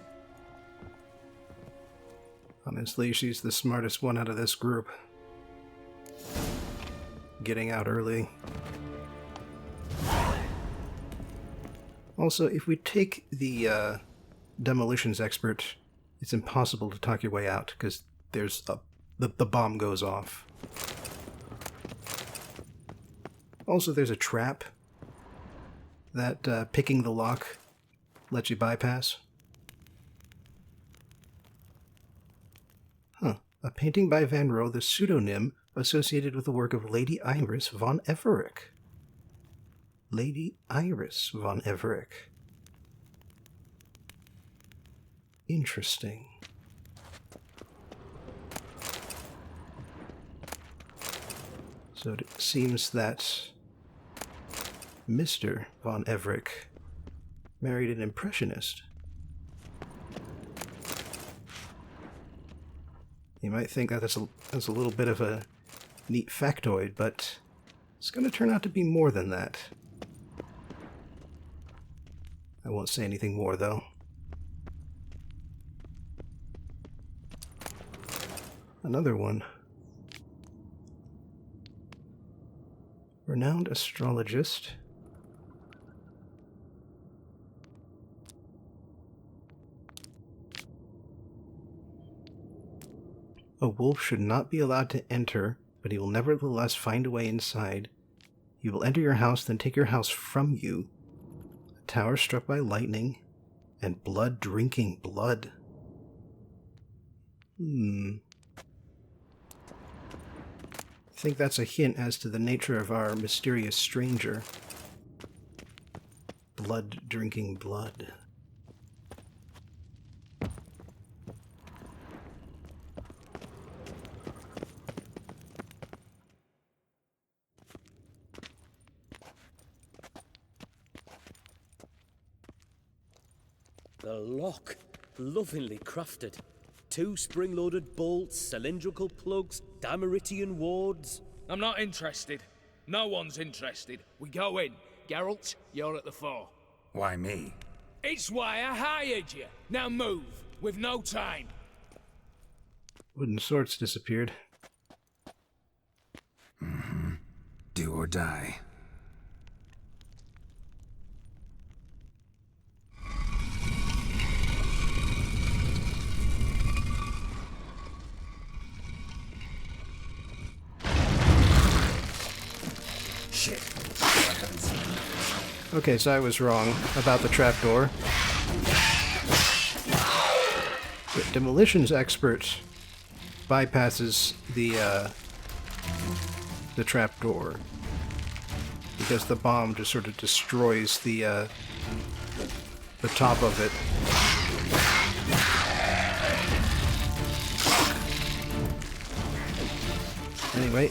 Honestly, she's the smartest one out of this group. Getting out early. Also, if we take the demolitions expert, it's impossible to talk your way out, because there's the bomb goes off. Also, there's a trap that picking the lock lets you bypass. Huh. A painting by Van Rohe, the pseudonym associated with the work of Lady Iris von Everec. Lady Iris von Everec. Interesting. So it seems that Mr. von Everec married an impressionist. You might think that that's a little bit of a neat factoid, but it's going to turn out to be more than that. I won't say anything more, though. Another one. Renowned astrologist. A wolf should not be allowed to enter, but he will nevertheless find a way inside. He will enter your house, then take your house from you. A tower struck by lightning, and blood drinking blood. I think that's a hint as to the nature of our mysterious stranger. Blood drinking blood. The lock, lovingly crafted. 2 spring-loaded bolts, cylindrical plugs, Dameritian wards. I'm not interested. No one's interested. We go in. Geralt, you're at the fore. Why me? It's why I hired you. Now move. We've no time. Wooden swords disappeared. Do or die. Shit. Okay, so I was wrong about the trapdoor. The demolitions expert bypasses the trapdoor because the bomb just sort of destroys the top of it. Anyway,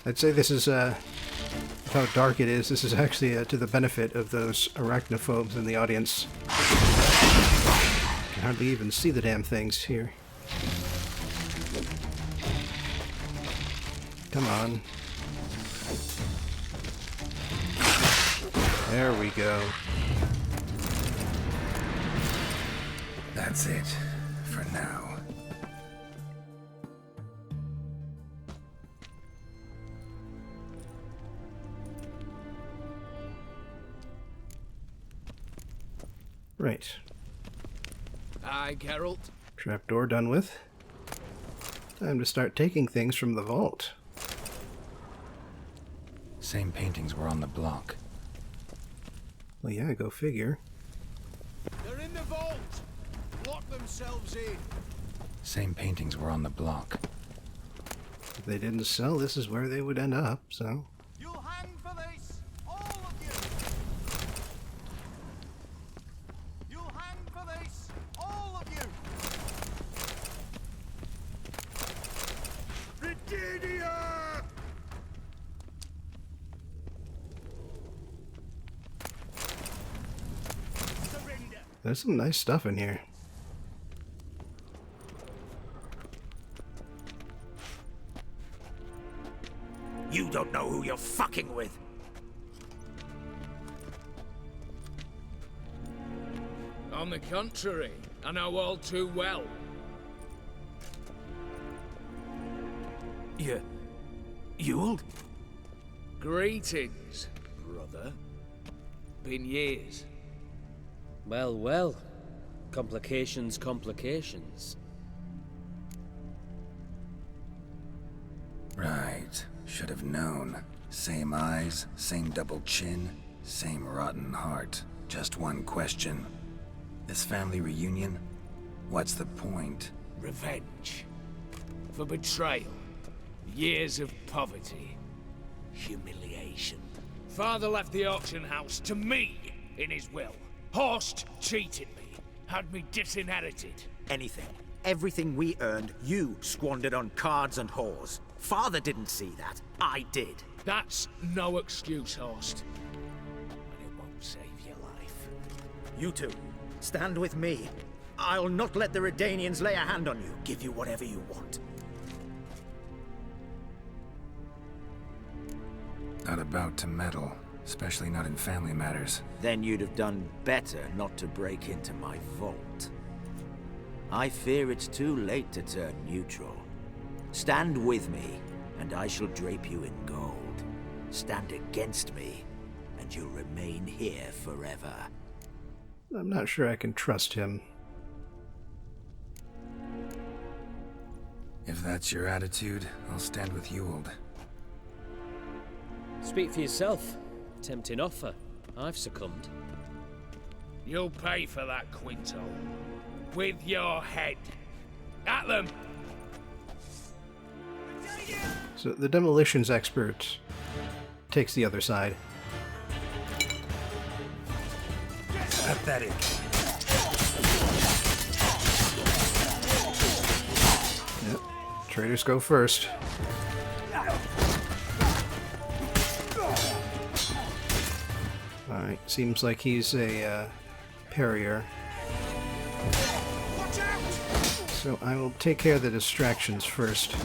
I'd say this is how dark it is. This is actually to the benefit of those arachnophobes in the audience. Can hardly even see the damn things here. Come on. There we go. That's it, for now. Right. Aye, Geralt. Trapdoor done with. Time to start taking things from the vault. Same paintings were on the block. Well, yeah, go figure. They're in the vault! Lock themselves in! Same paintings were on the block. If they didn't sell, this is where they would end up, so... You'll hang for this! All of There's some nice stuff in here. You don't know who you're fucking with. On the contrary, I know all too well. Ewald? Greetings, brother. Been years. Well, well. Complications, complications. Right. Should have known. Same eyes, same double chin, same rotten heart. Just one question. This family reunion? What's the point? Revenge. For betrayal. Years of poverty. Humiliation. Father left the auction house to me in his will. Horst cheated me. Had me disinherited. Anything. Everything we earned, you squandered on cards and whores. Father didn't see that. I did. That's no excuse, Horst. And it won't save your life. You two, stand with me. I'll not let the Redanians lay a hand on you. Give you whatever you want. Not about to meddle, especially not in family matters. Then you'd have done better not to break into my vault. I fear it's too late to turn neutral. Stand with me, and I shall drape you in gold. Stand against me, and you'll remain here forever. I'm not sure I can trust him. If that's your attitude, I'll stand with Ewald. Speak for yourself. Tempting offer. I've succumbed. You'll pay for that, Quinto. With your head. At them! So the demolitions expert takes the other side. Pathetic. Yep. Traitors go first. Alright, seems like he's a parrier. So I will take care of the distractions first.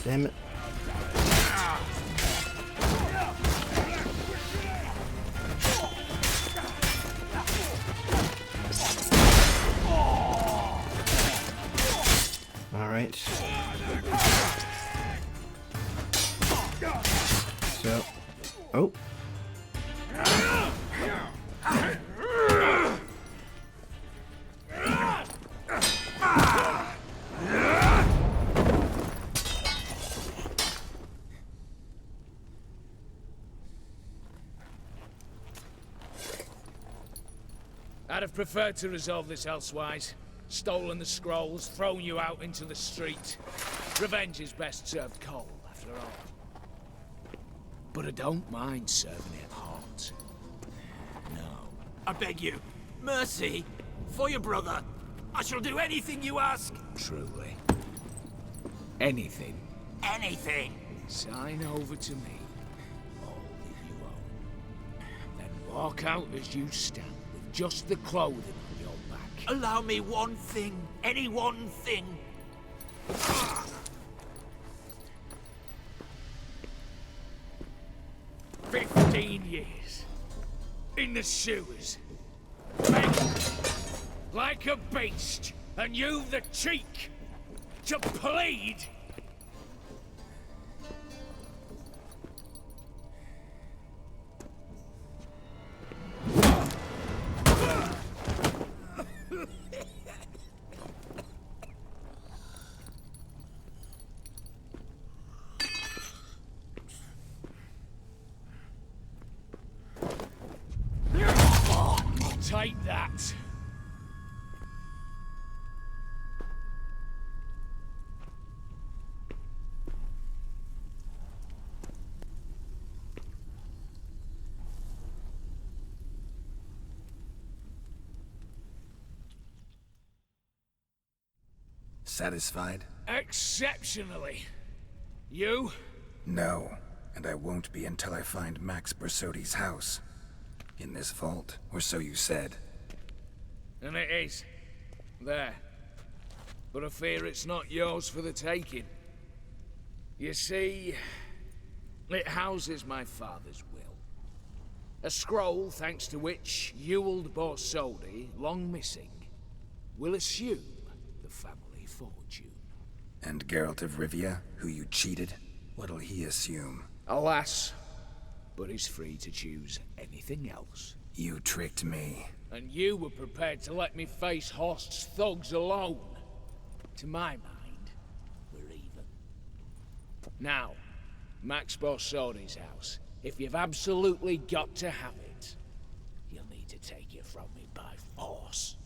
Damn it. Alright. So. Oh. I'd have preferred to resolve this elsewise. Stolen the scrolls, thrown you out into the street. Revenge is best served cold, after all. But I don't mind serving it hot. No. I beg you, mercy, for your brother. I shall do anything you ask. Truly. Anything? Anything. Sign over to me. All that you own. Then walk out as you stand, with just the clothing on your back. Allow me one thing. Any one thing. 15 years. In the sewers. Begging. Like a beast. And you've the cheek to plead. Take that. Satisfied? Exceptionally. You? No, and I won't be until I find Max Bersodi's house. In this vault, or so you said. And it is. There. But I fear it's not yours for the taking. You see, it houses my father's will. A scroll thanks to which Ewald Borsodi, long missing, will assume the family fortune. And Geralt of Rivia, who you cheated, what'll he assume? Alas, but he's free to choose anything else. You tricked me. And you were prepared to let me face Horst's thugs alone. To my mind, we're even. Now, Max Borsodi's house. If you've absolutely got to have it, you'll need to take it from me by force.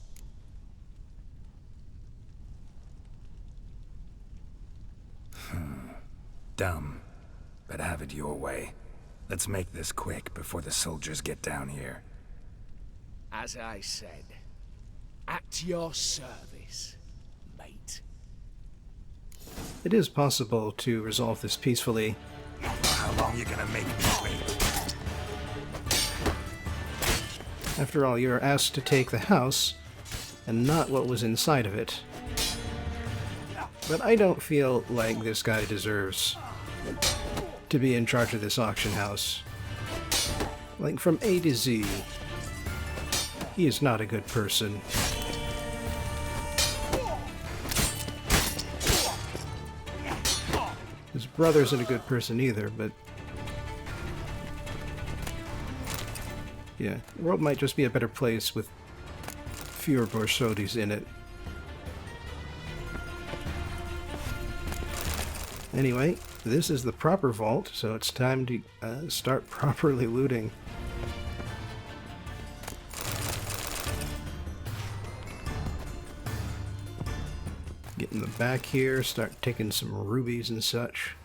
Dumb, but have it your way. Let's make this quick before the soldiers get down here. As I said, at your service, mate. It is possible to resolve this peacefully. How long you gonna make me wait? After all, you're asked to take the house, and not what was inside of it. But I don't feel like this guy deserves to be in charge of this auction house. Like, from A to Z, he is not a good person. His brother isn't a good person either, but yeah, the world might just be a better place with fewer Borsodis in it. Anyway, this is the proper vault, so it's time to start properly looting. Get in the back here, start taking some rubies and such.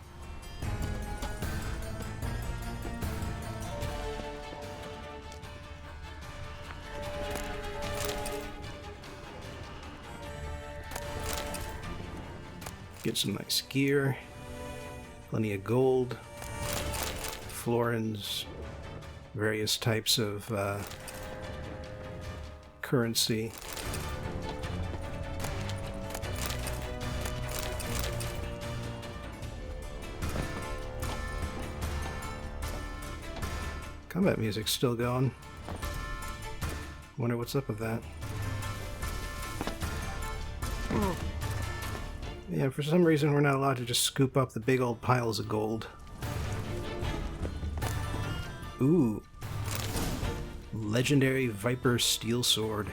Get some nice gear, plenty of gold, florins, various types of currency. Combat music's still going. Wonder what's up with that. Yeah, for some reason we're not allowed to just scoop up the big old piles of gold. Ooh. Legendary Viper Steel Sword.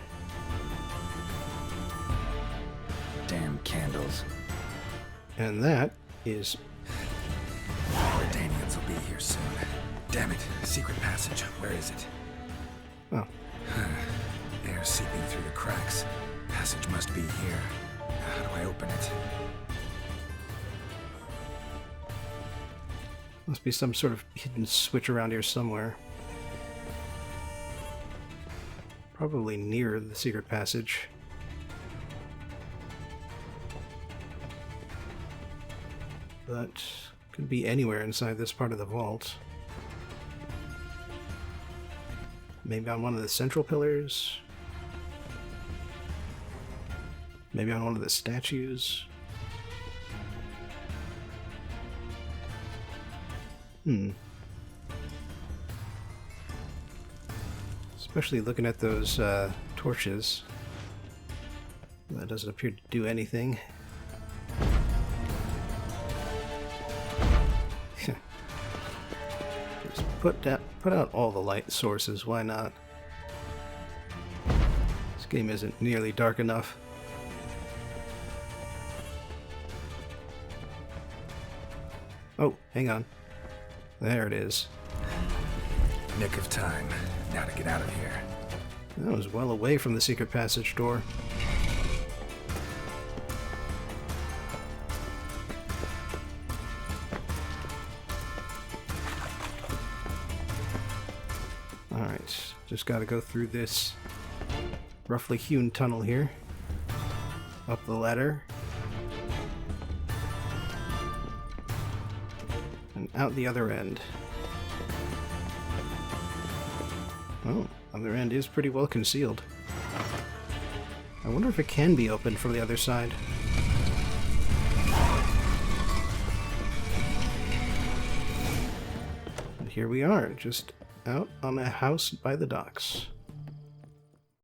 Damn candles. And that is... The Daniels will be here soon. Damn it. Secret passage. Where is it? Oh. Air seeping through the cracks. Passage must be here. How do I open it? Must be some sort of hidden switch around here somewhere. Probably near the secret passage. But could be anywhere inside this part of the vault. Maybe on one of the central pillars. Maybe on one of the statues. Especially looking at those torches. That doesn't appear to do anything. Just put out all the light sources, why not? This game isn't nearly dark enough. Oh, hang on. There it is. Nick of time. Now to get out of here. That was well away from the secret passage door. Alright, just gotta go through this roughly hewn tunnel here. Up the ladder. And out the other end. Oh, other end is pretty well concealed. I wonder if it can be opened from the other side. And here we are, just out on a house by the docks.